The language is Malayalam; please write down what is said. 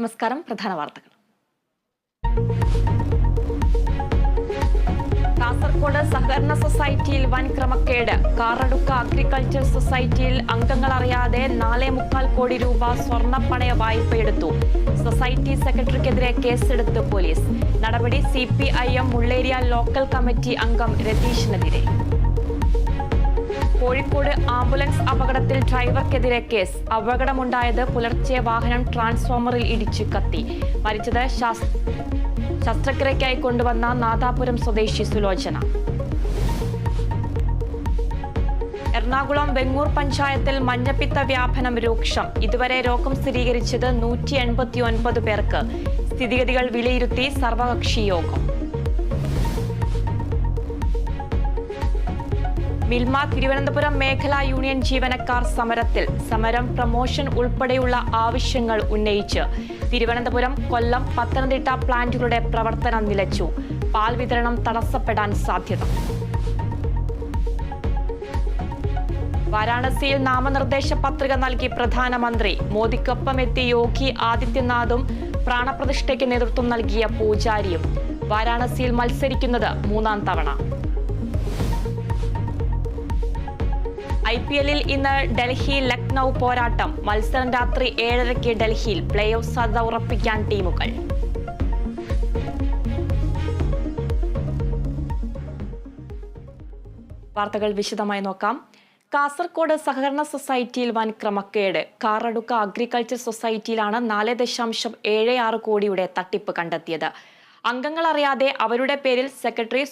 നമസ്കാരം. പ്രധാന വാർത്തകൾ. കാസർഗോഡ് സഹകരണ സൊസൈറ്റിയിൽ വൻ ക്രമക്കേട്. കാറടുക്ക അഗ്രികൾച്ചർ സൊസൈറ്റിയിൽ അംഗങ്ങൾ അറിയാതെ 4.25 കോടി രൂപ സ്വർണ്ണപ്പണയ വായ്പയെടുത്തു. സൊസൈറ്റി സെക്രട്ടറിക്കെതിരെ കേസെടുത്ത് പോലീസ്. നടപടി CPIM മുള്ളേരിയ ലോക്കൽ കമ്മിറ്റി അംഗം രതീഷിനെതിരെ. കോഴിക്കോട് ആംബുലൻസ് അപകടത്തിൽ ഡ്രൈവർക്കെതിരെ കേസ്. അപകടമുണ്ടായത് പുലർച്ചെ വാഹനം ട്രാൻസ്ഫോമറിൽ ഇടിച്ച് കത്തി. മരിച്ചത് ശസ്ത്രക്രിയയ്ക്കായി കൊണ്ടുവന്ന നാദാപുരം സ്വദേശി സുലോചന. എറണാകുളം വെങ്ങൂർ പഞ്ചായത്തിൽ മഞ്ഞപ്പിത്ത വ്യാപനം രൂക്ഷം. ഇതുവരെ രോഗം സ്ഥിരീകരിച്ചത് 189 പേർക്ക്. സ്ഥിതിഗതികൾ വിലയിരുത്തി സർവകക്ഷി യോഗം. മിൽമ തിരുവനന്തപുരം മേഖലാ യൂണിയൻ ജീവനക്കാർ സമരത്തിൽ. സമരം പ്രമോഷൻ ഉൾപ്പെടെയുള്ള ആവശ്യങ്ങൾ ഉന്നയിച്ച് തിരുവനന്തപുരം, കൊല്ലം, പത്തനംതിട്ട പ്ലാന്റുകളുടെ പ്രവർത്തനം നിലച്ചു. പാൽ വിതരണം തടസ്സപ്പെടാൻ സാധ്യത. വാരാണസിയിൽ നാമനിർദ്ദേശ പത്രിക നൽകി പ്രധാനമന്ത്രി. മോദിക്കൊപ്പമെത്തി യോഗി ആദിത്യനാഥും പ്രാണപ്രതിഷ്ഠയ്ക്ക് നേതൃത്വം നൽകിയ പൂജാരിയും. വാരാണസിയിൽ മത്സരിക്കുന്നത് 3ാം തവണ. IPL-ൽ ഇന്ന് ഡൽഹി ലക്നൌ പോരാട്ടം. മത്സരം രാത്രി 7:30 ഡൽഹിയിൽ. പ്ലേ ഓഫ് സാധ്യത ഉറപ്പിക്കാൻ ടീമുകൾ. വാർത്തകൾ വിശദമായി നോക്കാം. കാസർഗോഡ് സഹകരണ സൊസൈറ്റിയിൽ വൻ ക്രമക്കേട്. കാറടുക്ക അഗ്രികൾച്ചർ സൊസൈറ്റിയിലാണ് 4.76 കോടിയുടെ തട്ടിപ്പ് കണ്ടെത്തിയത്. അംഗങ്ങൾ അറിയാതെ അവരുടെ പേരിൽ സെക്രട്ടറി